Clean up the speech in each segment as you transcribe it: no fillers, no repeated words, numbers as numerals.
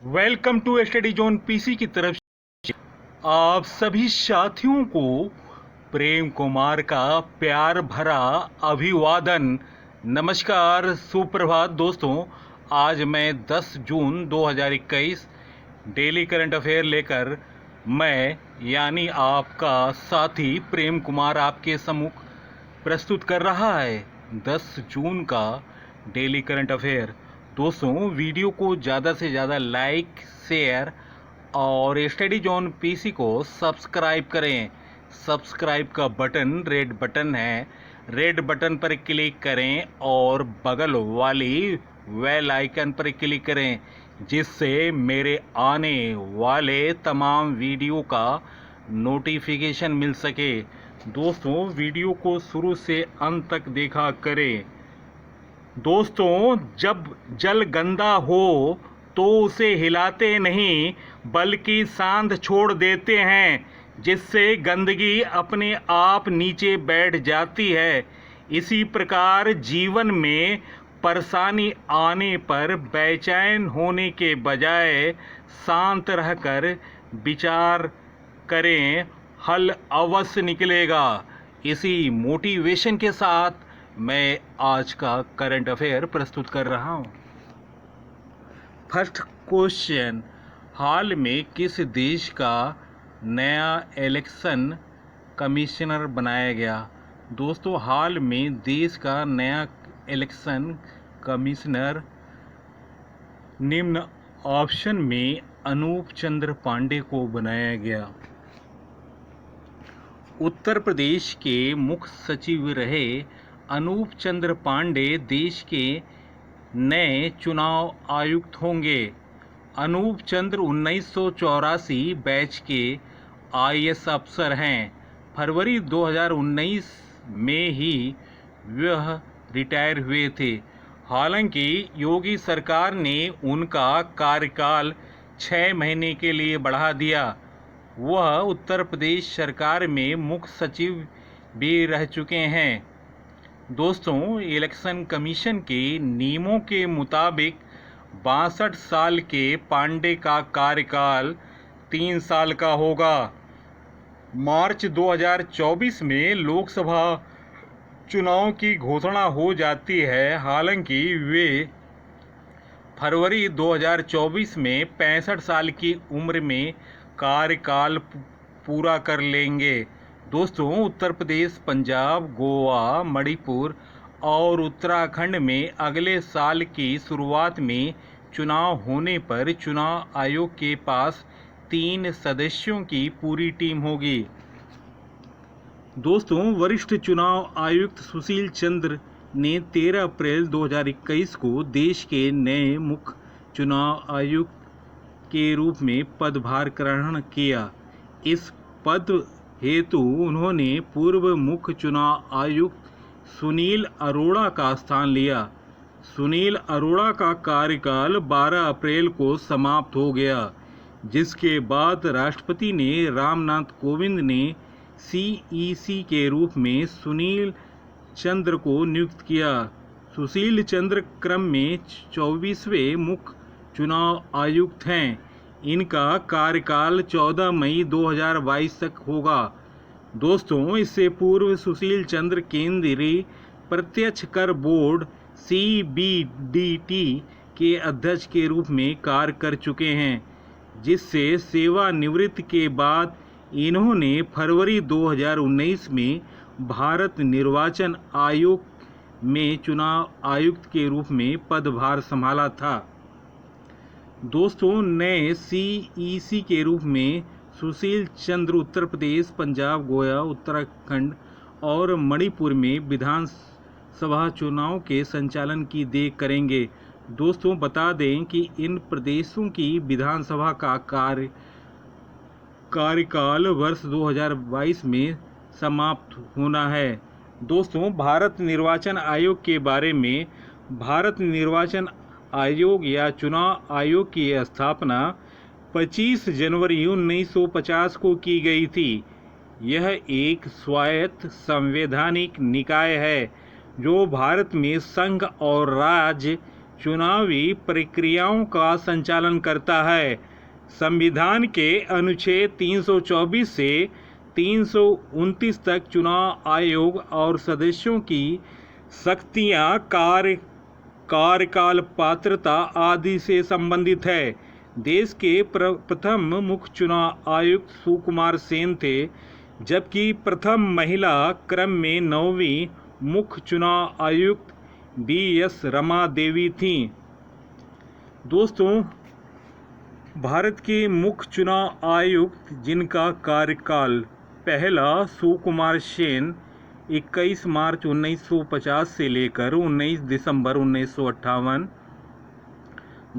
Welcome to study zone PC की तरफ से आप सभी साथियों को प्रेम कुमार का प्यार भरा अभिवादन। नमस्कार, सुप्रभात दोस्तों। आज मैं 10 जून 2021 डेली करंट अफेयर लेकर मैं यानी आपका साथी प्रेम कुमार आपके सम्मुख प्रस्तुत कर रहा है 10 जून का डेली करंट अफेयर। दोस्तों, वीडियो को ज़्यादा से ज़्यादा लाइक, शेयर और स्टडी जोन पीसी को सब्सक्राइब करें। सब्सक्राइब का बटन रेड बटन है, रेड बटन पर क्लिक करें और बगल वाली बेल आइकन पर क्लिक करें, जिससे मेरे आने वाले तमाम वीडियो का नोटिफिकेशन मिल सके। दोस्तों, वीडियो को शुरू से अंत तक देखा करें। दोस्तों, जब जल गंदा हो तो उसे हिलाते नहीं बल्कि शांत छोड़ देते हैं, जिससे गंदगी अपने आप नीचे बैठ जाती है। इसी प्रकार जीवन में परेशानी आने पर बेचैन होने के बजाय शांत रहकर विचार करें, हल अवश्य निकलेगा। इसी मोटिवेशन के साथ मैं आज का करंट अफेयर प्रस्तुत कर रहा हूं। फर्स्ट क्वेश्चन, हाल में किस देश का नया इलेक्शन कमिश्नर बनाया गया? दोस्तों, हाल में देश का नया इलेक्शन कमिश्नर निम्न ऑप्शन में अनूप चंद्र पांडे को बनाया गया। उत्तर प्रदेश के मुख्य सचिव रहे अनूप चंद्र पांडे देश के नए चुनाव आयुक्त होंगे। अनूप चंद्र 1984 बैच के आईएएस अफसर हैं। फरवरी 2019 में ही वह रिटायर हुए थे। हालांकि योगी सरकार ने उनका कार्यकाल 6 महीने के लिए बढ़ा दिया। वह उत्तर प्रदेश सरकार में मुख्य सचिव भी रह चुके हैं। दोस्तों, इलेक्शन कमीशन के नियमों के मुताबिक 62 साल के पांडे का कार्यकाल 3 साल का होगा। मार्च 2024 में लोकसभा चुनाव की घोषणा हो जाती है। हालांकि वे फरवरी 2024 में 65 साल की उम्र में कार्यकाल पूरा कर लेंगे। दोस्तों, उत्तर प्रदेश, पंजाब, गोवा, मणिपुर और उत्तराखंड में अगले साल की शुरुआत में चुनाव होने पर चुनाव आयोग के पास 3 सदस्यों की पूरी टीम होगी। दोस्तों, वरिष्ठ चुनाव आयुक्त सुशील चंद्र ने 13 अप्रैल 2021 को देश के नए मुख्य चुनाव आयुक्त के रूप में पदभार ग्रहण किया। इस पद हेतु उन्होंने पूर्व मुख्य चुनाव आयुक्त सुनील अरोड़ा का स्थान लिया। सुनील अरोड़ा का कार्यकाल 12 अप्रैल को समाप्त हो गया, जिसके बाद राष्ट्रपति ने रामनाथ कोविंद ने सीईसी के रूप में सुनील चंद्र को नियुक्त किया। सुशील चंद्र क्रम में 24वें मुख्य चुनाव आयुक्त हैं। इनका कार्यकाल 14 मई 2022 तक होगा। दोस्तों, इससे पूर्व सुशील चंद्र केंद्रीय प्रत्यक्ष कर बोर्ड सीबीडीटी के अध्यक्ष के रूप में कार्य कर चुके हैं, जिससे सेवानिवृत्ति के बाद इन्होंने फरवरी 2019 में भारत निर्वाचन आयोग में चुनाव आयुक्त के रूप में पदभार संभाला था। दोस्तों, नए सीईसी के रूप में सुशील चंद्र उत्तर प्रदेश, पंजाब, गोवा, उत्तराखंड और मणिपुर में विधानसभा चुनाव के संचालन की देख करेंगे। दोस्तों, बता दें कि इन प्रदेशों की विधानसभा का कार्यकाल वर्ष 2022 में समाप्त होना है। दोस्तों, भारत निर्वाचन आयोग के बारे में, भारत निर्वाचन आयोग या चुनाव आयोग की स्थापना 25 जनवरी 1950 को की गई थी। यह एक स्वायत्त संवैधानिक निकाय है जो भारत में संघ और राज्य चुनावी प्रक्रियाओं का संचालन करता है। संविधान के अनुच्छेद 324 से 329 तक चुनाव आयोग और सदस्यों की शक्तियां, कार्यकाल, पात्रता आदि से संबंधित है। देश के प्रथम मुख्य चुनाव आयुक्त सुकुमार सेन थे, जबकि प्रथम महिला क्रम में 9वीं मुख्य चुनाव आयुक्त BS रमा देवी थीं। दोस्तों, भारत के मुख्य चुनाव आयुक्त जिनका कार्यकाल पहला सुकुमार सेन 21 मार्च 1950 से लेकर 19 दिसंबर 1958,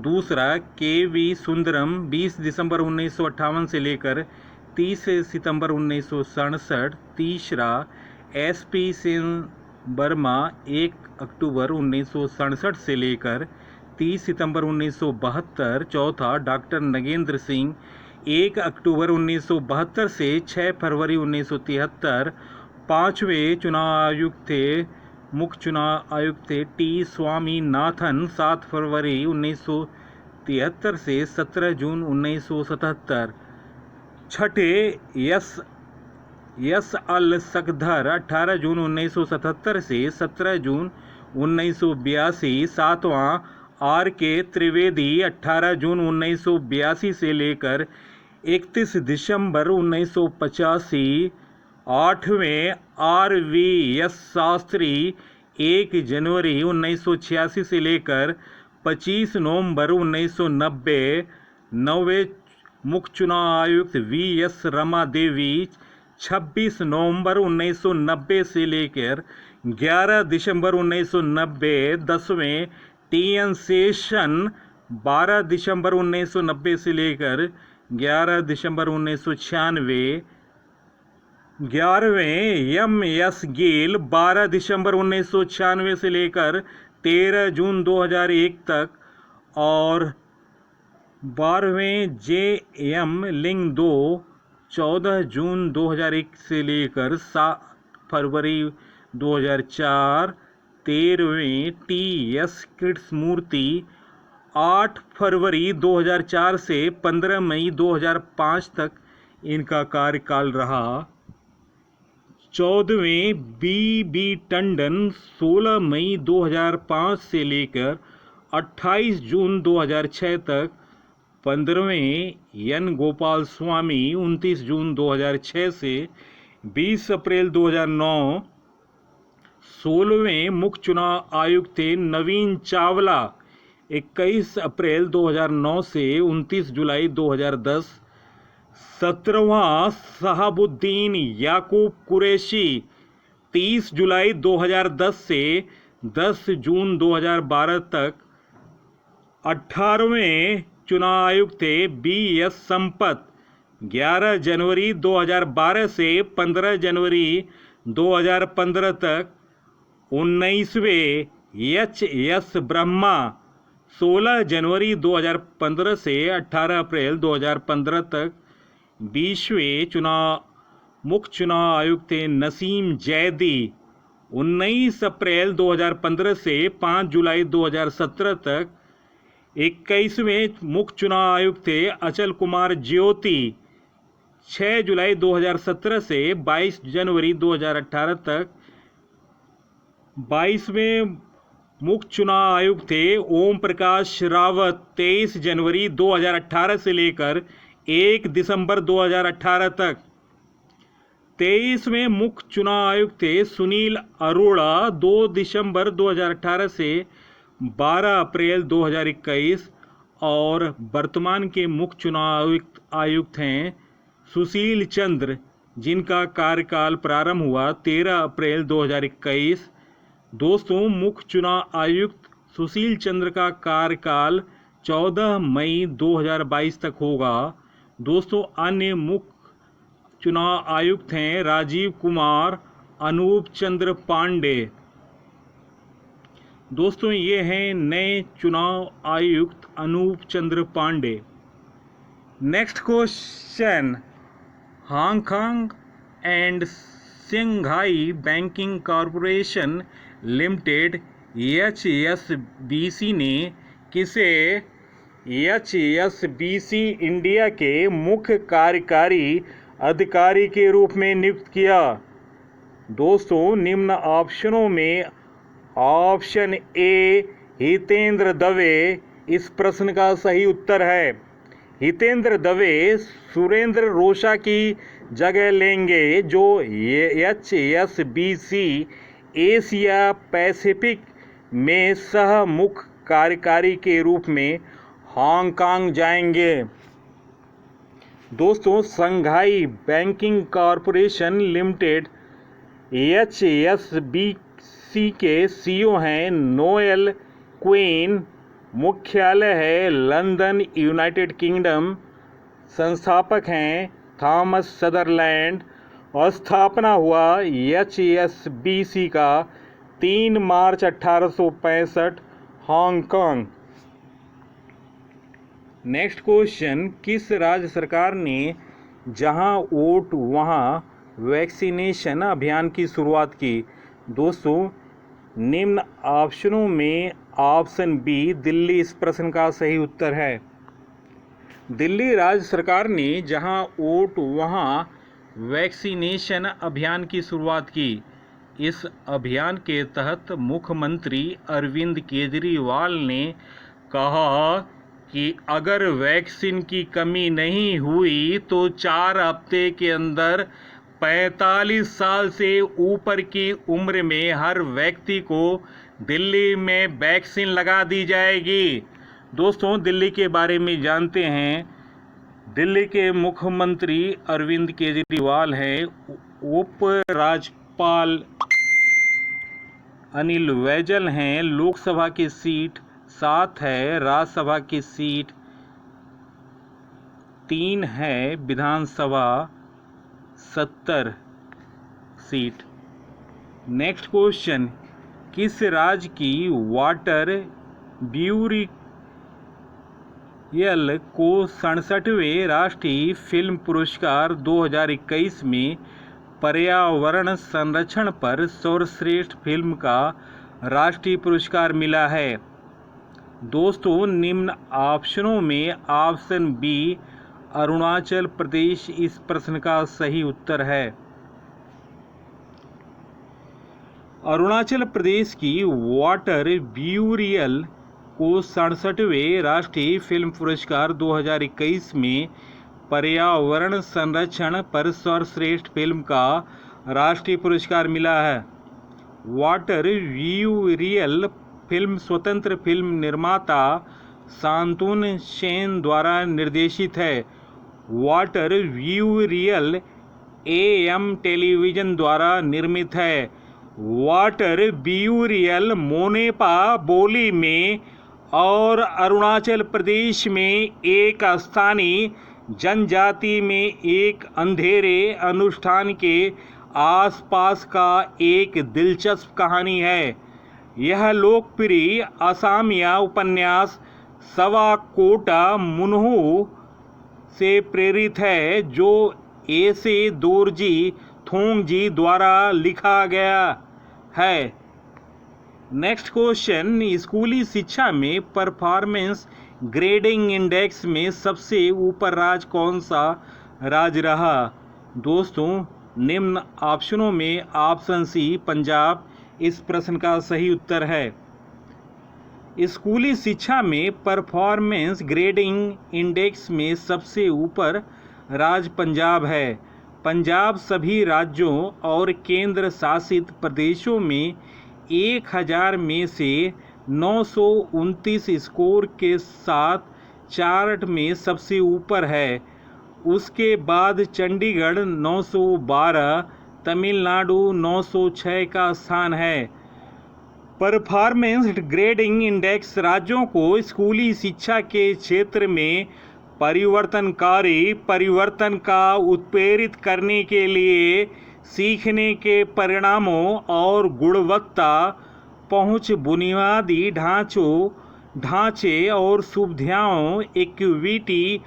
दूसरा KV सुंदरम 20 दिसंबर 1958 से लेकर 30 सितंबर 1967, तीसरा SP सेन वर्मा 1 अक्टूबर 1967 से लेकर 30 सितंबर 1972, चौथा डॉक्टर नगेंद्र सिंह 1 अक्टूबर 1972 से 6 फरवरी 1973, पांचवें चुनाव आयुक्त थे मुख्य चुनाव आयुक्त थे T स्वामीनाथन 7 फरवरी 1973 से 17 जून 1977, छठे यस अल सकधर 18 जून 1977 से 17 जून 1982, सातवां RK त्रिवेदी 18 जून 1982 से लेकर 31 दिसंबर 1985, आठवें RVS शास्त्री 1 जनवरी 1986 से लेकर 25 नवंबर 1990, नौवें मुख्य चुनाव आयुक्त VS रमा देवी 26 नवंबर 1990 से लेकर 11 दिसंबर 1990, 10वें TN शेषन 12 दिसंबर 1990 से लेकर 11 दिसंबर 1996, 11वें MS गेल 12 दिसंबर 1996 से लेकर 13 जून 2001 तक, और 12वें JM लिंग 2 14 जून 2001 से लेकर 7 फरवरी 2004, 13वें TS कृष्णमूर्ति 8 फरवरी 2004 से 15 मई 2005 तक इनका कार्यकाल रहा। 14वें BB टंडन 16 मई 2005 से लेकर 28 जून 2006 तक, 15वें N गोपाल स्वामी 29 जून 2006 से 20 अप्रैल 2009, 16वें मुख्य चुनाव आयुक्त थे नवीन चावला 21 अप्रैल 2009 से 29 जुलाई 2010, 17वां शहाबुद्दीन याकूब कुरैशी 30 जुलाई 2010 से 10 जून 2012 तक, 18वें चुनाव आयुक्त थे BS संपत 11 जनवरी 2012 से 15 जनवरी 2015 तक, 19वें HS ब्रह्मा 16 जनवरी 2015 से 18 अप्रैल 2015 तक, 20वें मुख्य चुनाव आयुक्त थे नसीम जैदी 19 अप्रैल 2015 से 5 जुलाई 2017 तक, 21वें मुख्य चुनाव आयुक्त थे अचल कुमार ज्योति 6 जुलाई 2017 से 22 जनवरी 2018 तक, 22वें मुख्य चुनाव आयुक्त थे ओम प्रकाश रावत 23 जनवरी 2018 से लेकर 1 दिसंबर 2018 तक, 23वें मुख्य चुनाव आयुक्त थे सुनील अरोड़ा 2 दिसंबर 2018 से 12 अप्रैल 2021, और वर्तमान के मुख्य चुनाव आयुक्त हैं सुशील चंद्र, जिनका कार्यकाल प्रारंभ हुआ 13 अप्रैल 2021। दोस्तों, मुख्य चुनाव आयुक्त सुशील चंद्र का कार्यकाल 14 मई 2022 तक होगा। दोस्तों, अन्य मुख्य चुनाव आयुक्त हैं राजीव कुमार, अनूप चंद्र पांडे। दोस्तों, ये हैं नए चुनाव आयुक्त Anup Chandra Pandey. Next question, Hong Kong and Shanghai banking corporation limited HSBC ने किसे HSBC इंडिया के मुख्य कार्यकारी अधिकारी के रूप में नियुक्त किया? दोस्तों, निम्न ऑप्शनों में ऑप्शन ए हितेंद्र दवे इस प्रश्न का सही उत्तर है। हितेंद्र दवे सुरेंद्र रोशा की जगह लेंगे, जो HSBC एशिया पैसिफिक में सह मुख्य कार्यकारी के रूप में हांगकांग जाएंगे। दोस्तों, संघाई बैंकिंग कॉरपोरेशन लिमिटेड HSBC के CEO हैं नोएल क्वीन। मुख्यालय है लंदन, यूनाइटेड किंगडम। संस्थापक हैं थॉमस सदरलैंड और स्थापना हुआ HSBC का 3 मार्च 1865 हांगकांग। नेक्स्ट क्वेश्चन, किस राज्य सरकार ने जहां वोट वहां वैक्सीनेशन अभियान की शुरुआत की? दोस्तों, निम्न ऑप्शनों में ऑप्शन बी दिल्ली इस प्रश्न का सही उत्तर है। दिल्ली राज्य सरकार ने जहां वोट वहां वैक्सीनेशन अभियान की शुरुआत की। इस अभियान के तहत मुख्यमंत्री अरविंद केजरीवाल ने कहा कि अगर वैक्सीन की कमी नहीं हुई तो 4 हफ्ते के अंदर 45 साल से ऊपर की उम्र में हर व्यक्ति को दिल्ली में वैक्सीन लगा दी जाएगी। दोस्तों, दिल्ली के बारे में जानते हैं। दिल्ली के मुख्यमंत्री अरविंद केजरीवाल हैं। उप राज्यपाल अनिल बैजल हैं। लोकसभा की सीट 7 है, राज्यसभा की सीट 3 है, विधानसभा 70 सीट। नेक्स्ट क्वेश्चन, किस राज्य की वाटर ब्यूरियल को 67वें राष्ट्रीय फिल्म पुरस्कार 2021 में पर्यावरण संरक्षण पर सर्वश्रेष्ठ फिल्म का राष्ट्रीय पुरस्कार मिला है? दोस्तों, निम्न ऑप्शनों में ऑप्शन बी अरुणाचल प्रदेश इस प्रश्न का सही उत्तर है। अरुणाचल प्रदेश की वाटर ब्यूरियल को 67वें राष्ट्रीय फिल्म पुरस्कार 2021 में पर्यावरण संरक्षण पर सर्वश्रेष्ठ फिल्म का राष्ट्रीय पुरस्कार मिला है। वाटर ब्यूरियल फिल्म स्वतंत्र फिल्म निर्माता शांतनु सेन द्वारा निर्देशित है। वाटर ब्यूरियल AM टेलीविजन द्वारा निर्मित है। वाटर ब्यूरियल मोनेपा बोली में और अरुणाचल प्रदेश में एक स्थानीय जनजाति में एक अंधेरे अनुष्ठान के आसपास का एक दिलचस्प कहानी है। यह लोकप्रिय असमिया उपन्यास सवाकोटा मुन्हू से प्रेरित है, जो एसे दोरजी थोंगजी द्वारा लिखा गया है। नेक्स्ट क्वेश्चन, स्कूली शिक्षा में परफॉर्मेंस ग्रेडिंग इंडेक्स में सबसे ऊपर राज्य कौन सा राज्य रहा? दोस्तों, निम्न ऑप्शनों में ऑप्शन सी पंजाब इस प्रश्न का सही उत्तर है। स्कूली शिक्षा में परफॉर्मेंस ग्रेडिंग इंडेक्स में सबसे ऊपर राज्य पंजाब है। पंजाब सभी राज्यों और केंद्र शासित प्रदेशों में 1000 में से 929 स्कोर के साथ चार्ट में सबसे ऊपर है। उसके बाद चंडीगढ़ 912, तमिलनाडु 906 का स्थान है। परफॉर्मेंस ग्रेडिंग इंडेक्स राज्यों को स्कूली शिक्षा के क्षेत्र में परिवर्तनकारी परिवर्तन का उत्प्रेरित करने के लिए सीखने के परिणामों और गुणवत्ता पहुंच, बुनियादी ढांचे और सुविधाओं, इक्विटी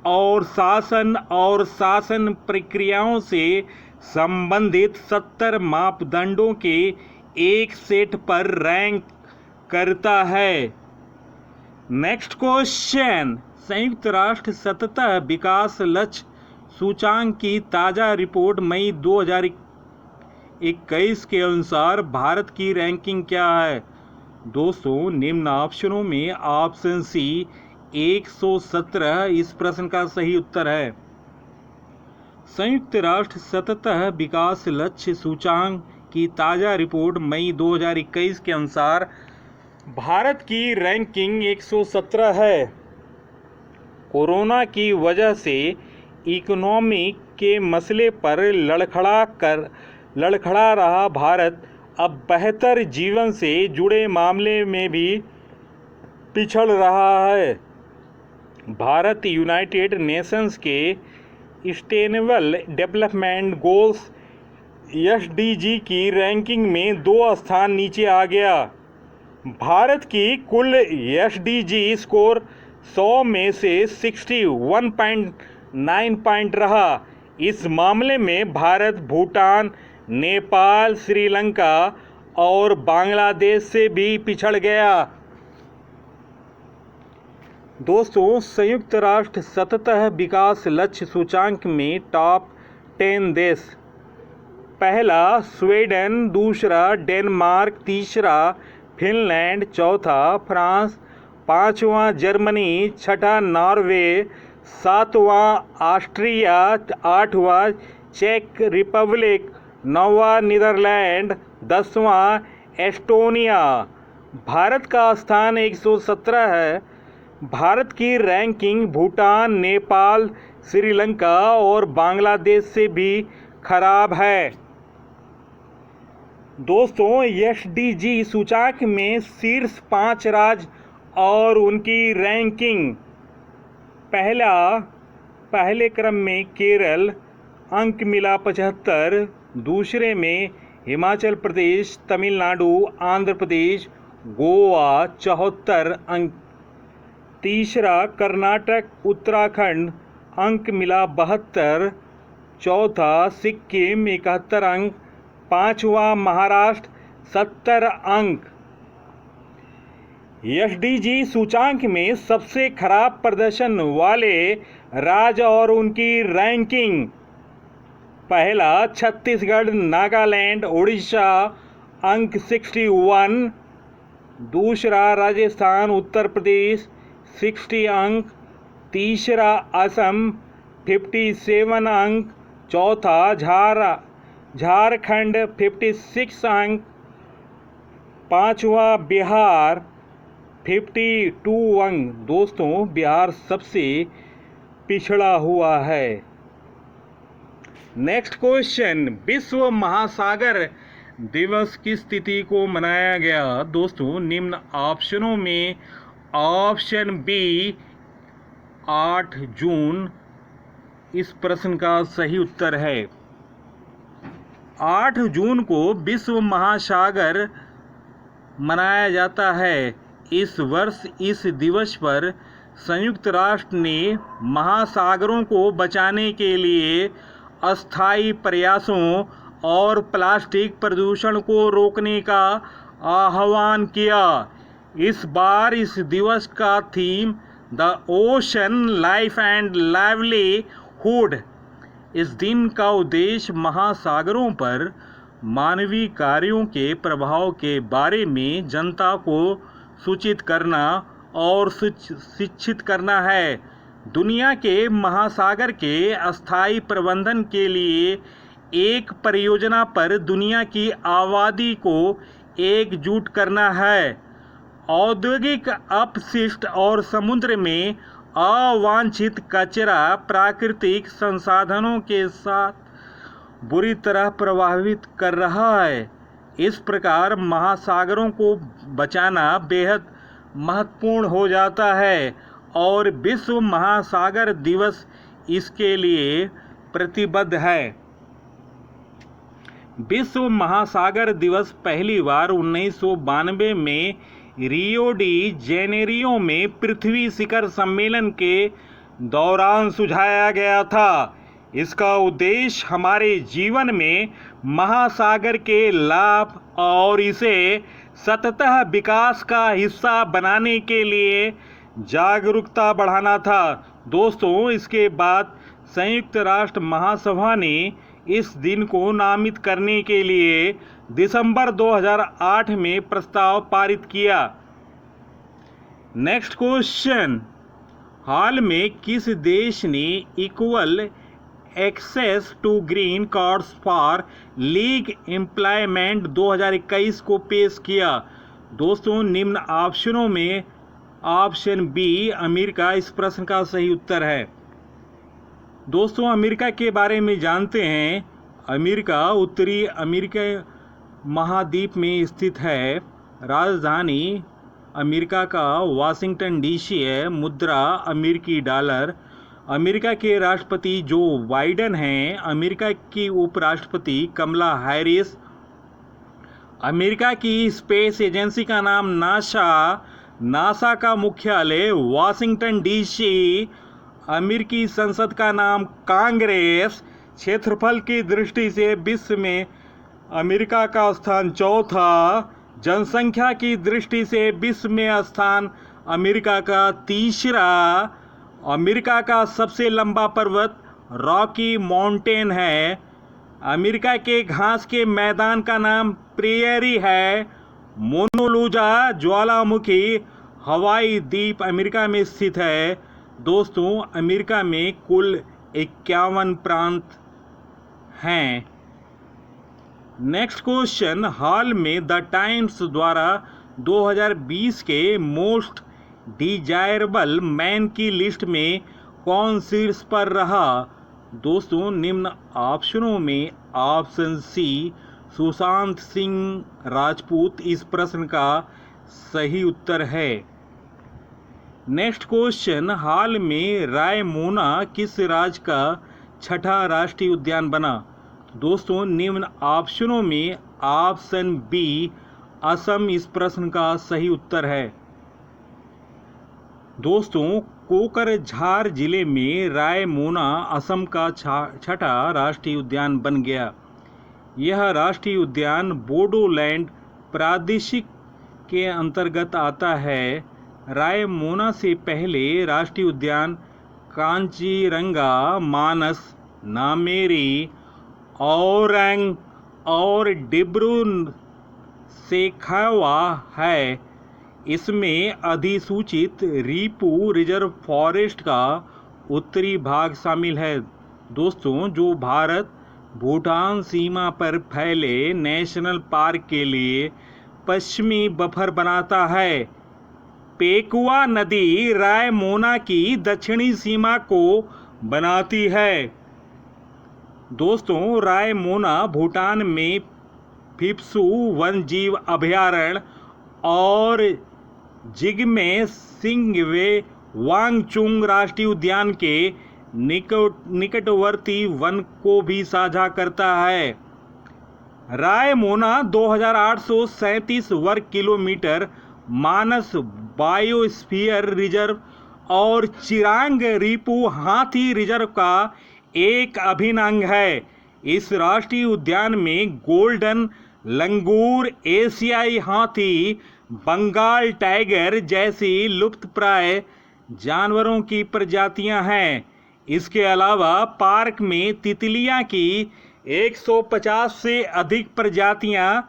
और शासन प्रक्रियाओं से संबंधित 70 मापदंडों के एक सेट पर रैंक करता है। नेक्स्ट क्वेश्चन, संयुक्त राष्ट्र सतत विकास लक्ष्य सूचांक की ताज़ा रिपोर्ट मई 2021 के अनुसार भारत की रैंकिंग क्या है? दोस्तों, निम्न ऑप्शनों में ऑप्शन सी 117 इस प्रश्न का सही उत्तर है। संयुक्त राष्ट्र सतत विकास लक्ष्य सूचांक की ताज़ा रिपोर्ट मई 2021 के अनुसार भारत की रैंकिंग 117 है। कोरोना की वजह से इकोनॉमी के मसले पर लड़खड़ा रहा भारत अब बेहतर जीवन से जुड़े मामले में भी पिछड़ रहा है। भारत यूनाइटेड नेशंस के सस्टेनेबल डेवलपमेंट गोल्स (SDG) की रैंकिंग में 2 स्थान नीचे आ गया। भारत की कुल SDG स्कोर 100 में से 61.9 पॉइंट रहा। इस मामले में भारत भूटान, नेपाल, श्रीलंका और बांग्लादेश से भी पिछड़ गया। दोस्तों, संयुक्त राष्ट्र सतत विकास लक्ष्य सूचांक में टॉप 10 देश: पहला स्वीडन, दूसरा डेनमार्क, तीसरा फिनलैंड, चौथा फ्रांस, पांचवा जर्मनी, छठा नॉर्वे, सातवां ऑस्ट्रिया, आठवां चेक रिपब्लिक, नौवां नीदरलैंड, 10वां एस्टोनिया। भारत का स्थान 117 है। भारत की रैंकिंग भूटान, नेपाल, श्रीलंका और बांग्लादेश से भी खराब है। दोस्तों, SDG सूचांक में शीर्ष 5 राज्य और उनकी रैंकिंग: पहले क्रम में केरल, अंक मिला 75। दूसरे में हिमाचल प्रदेश, तमिलनाडु, आंध्र प्रदेश, गोवा 74 अंक। तीसरा कर्नाटक, उत्तराखंड, अंक मिला 72। चौथा सिक्किम 71 अंक। पांचवा महाराष्ट्र 70 अंक। SDG सूचांक में सबसे खराब प्रदर्शन वाले राज्य और उनकी रैंकिंग: पहला छत्तीसगढ़, नागालैंड, उड़ीसा, अंक 61। दूसरा राजस्थान, उत्तर प्रदेश 60 अंक। तीसरा असम 57 अंक। चौथा झारखंड 56 अंक। पांचवा बिहार 52 अंक। दोस्तों, बिहार सबसे पिछड़ा हुआ है। नेक्स्ट क्वेश्चन, विश्व महासागर दिवस किस तिथि को मनाया गया? दोस्तों, निम्न ऑप्शनों में ऑप्शन बी 8 जून इस प्रश्न का सही उत्तर है। 8 जून को विश्व महासागर मनाया जाता है। इस वर्ष इस दिवस पर संयुक्त राष्ट्र ने महासागरों को बचाने के लिए अस्थायी प्रयासों और प्लास्टिक प्रदूषण को रोकने का आह्वान किया। इस बार इस दिवस का theme the ocean life and livelihood. इस दिन का उद्देश्य महासागरों पर मानवीय कार्यों के प्रभाव के बारे में जनता को सूचित करना और शिक्षित करना है। दुनिया के महासागर के अस्थायी प्रबंधन के लिए एक परियोजना पर दुनिया की आबादी को एकजुट करना है। औद्योगिक अपशिष्ट और समुद्र में अवांछित कचरा प्राकृतिक संसाधनों के साथ बुरी तरह प्रभावित कर रहा है। इस प्रकार महासागरों को बचाना बेहद महत्वपूर्ण हो जाता है और विश्व महासागर दिवस इसके लिए प्रतिबद्ध है। विश्व महासागर दिवस पहली बार 1992 में रियो डी जेनेरियो में पृथ्वी शिखर सम्मेलन के दौरान सुझाया गया था। इसका उद्देश्य हमारे जीवन में महासागर के लाभ और इसे सततः विकास का हिस्सा बनाने के लिए जागरूकता बढ़ाना था। दोस्तों, इसके बाद संयुक्त राष्ट्र महासभा ने इस दिन को नामित करने के लिए दिसंबर 2008 में प्रस्ताव पारित किया। नेक्स्ट क्वेश्चन, हाल में किस देश ने equal access to green cards for league employment 2021 को पेश किया? दोस्तों, निम्न ऑप्शनों में ऑप्शन बी अमेरिका इस प्रश्न का सही उत्तर है। दोस्तों, अमेरिका के बारे में जानते हैं। अमेरिका उत्तरी अमेरिका महाद्वीप में स्थित है। राजधानी अमेरिका का वाशिंगटन डीसी है। मुद्रा अमेरिकी डॉलर। अमेरिका के राष्ट्रपति जो बाइडेन हैं। अमेरिका की उपराष्ट्रपति कमला हैरिस। अमेरिका की स्पेस एजेंसी का नाम नासा। नासा का मुख्यालय वाशिंगटन डीसी। अमेरिकी संसद का नाम कांग्रेस। क्षेत्रफल की दृष्टि से विश्व में अमेरिका का स्थान चौथा। जनसंख्या की दृष्टि से विश्व में स्थान अमेरिका का तीसरा। अमेरिका का सबसे लंबा पर्वत रॉकी माउंटेन है। अमेरिका के घास के मैदान का नाम प्रेयरी है। मोनालिसा ज्वालामुखी हवाई द्वीप अमेरिका में स्थित है। दोस्तों, अमेरिका में कुल 51 प्रांत हैं। नेक्स्ट क्वेश्चन, हाल में द टाइम्स द्वारा 2020 के मोस्ट डिजायरेबल मैन की लिस्ट में कौन शीर्ष पर रहा? दोस्तों, निम्न ऑप्शनों में ऑप्शन सी सुशांत सिंह राजपूत इस प्रश्न का सही उत्तर है। नेक्स्ट क्वेश्चन, हाल में रायमोना किस राज्य का छठा राष्ट्रीय उद्यान बना? दोस्तों, निम्न ऑप्शनों में ऑप्शन बी असम इस प्रश्न का सही उत्तर है। दोस्तों, कोकरझार जिले में रायमोना असम का छठा राष्ट्रीय उद्यान बन गया। यह राष्ट्रीय उद्यान बोडोलैंड प्रादेशिक के अंतर्गत आता है। रायमोना से पहले राष्ट्रीय उद्यान कांचीरंगा, मानस, नामेरी, औरंग और डिब्रू सैखोवा है। इसमें अधिसूचित रीपू रिजर्व फॉरेस्ट का उत्तरी भाग शामिल है। दोस्तों, जो भारत भूटान सीमा पर फैले नेशनल पार्क के लिए पश्चिमी बफर बनाता है। पेकुआ नदी रायमोना की दक्षिणी सीमा को बनाती है। दोस्तों, रायमोना भूटान में फिप्सू वन्यजीव अभयारण्य और जिग्मे सिंगवे वांगचुंग राष्ट्रीय उद्यान के निकटवर्ती वन को भी साझा करता है। रायमोना 2837 वर्ग किलोमीटर मानस बायोस्फीयर रिजर्व और चिरांग रीपू हाथी रिजर्व का एक अभिन्न अंग है। इस राष्ट्रीय उद्यान में गोल्डन लंगूर, एशियाई हाथी, बंगाल टाइगर जैसी लुप्तप्राय जानवरों की प्रजातियां हैं। इसके अलावा पार्क में तितलियां की 150 से अधिक प्रजातियां,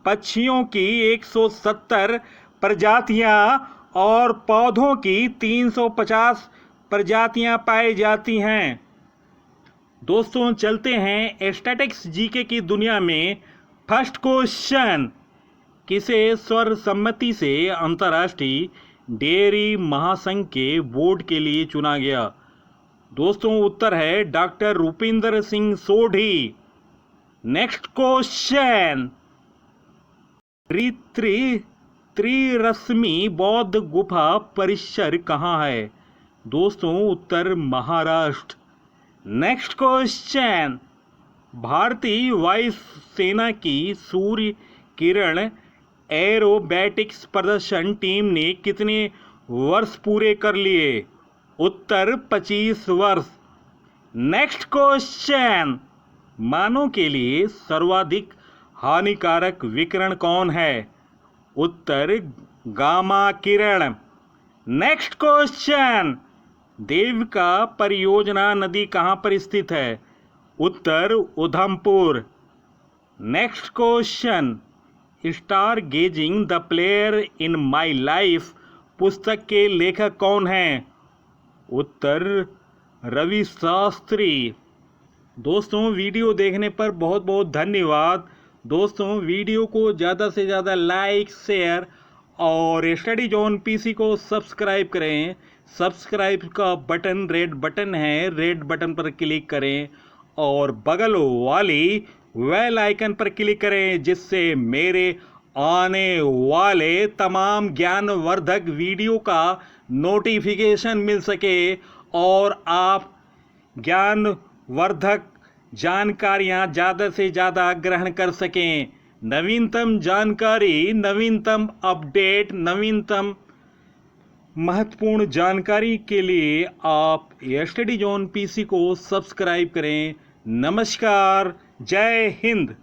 पक्षियों की 170 प्रजातियां और पौधों की 350 प्रजातियां पाई जाती हैं। दोस्तों, चलते हैं स्टैटिक्स जीके की दुनिया में। फर्स्ट क्वेश्चन, किसे सर्वसम्मति से अंतर्राष्ट्रीय डेयरी महासंघ के बोर्ड के लिए चुना गया? दोस्तों, उत्तर है doctor Rupinder Singh Sodhi. Next question, Trirashmi बौद्ध गुफा परिसर कहाँ है? दोस्तों, उत्तर महाराष्ट्र। नेक्स्ट क्वेश्चन, भारतीय वायुसेना की सूर्य किरण एरोबैटिक्स प्रदर्शन टीम ने कितने वर्ष पूरे कर लिए? उत्तर 25 वर्ष। नेक्स्ट क्वेश्चन, मानव के लिए सर्वाधिक हानिकारक विकिरण कौन है? उत्तर गामा किरण। नेक्स्ट क्वेश्चन, देविका परियोजना नदी कहाँ पर स्थित है? उत्तर Udhampur. Next question, star gazing the player in my life पुस्तक के लेखक कौन हैं? उत्तर रवि शास्त्री। दोस्तों, वीडियो देखने पर बहुत बहुत धन्यवाद। दोस्तों, वीडियो को ज़्यादा से ज़्यादा लाइक, शेयर और स्टडी जोन पीसी को सब्सक्राइब करें। सब्सक्राइब का बटन रेड बटन है, रेड बटन पर क्लिक करें और बगल वाली बेल आइकन पर क्लिक करें, जिससे मेरे आने वाले तमाम ज्ञानवर्धक वीडियो का नोटिफिकेशन मिल सके और आप ज्ञानवर्धक जानकारियां ज़्यादा से ज़्यादा ग्रहण कर सकें। नवीनतम जानकारी, नवीनतम अपडेट, नवीनतम महत्वपूर्ण जानकारी के लिए आप स्टडी जोन पीसी को सब्सक्राइब करें। नमस्कार, जय हिंद।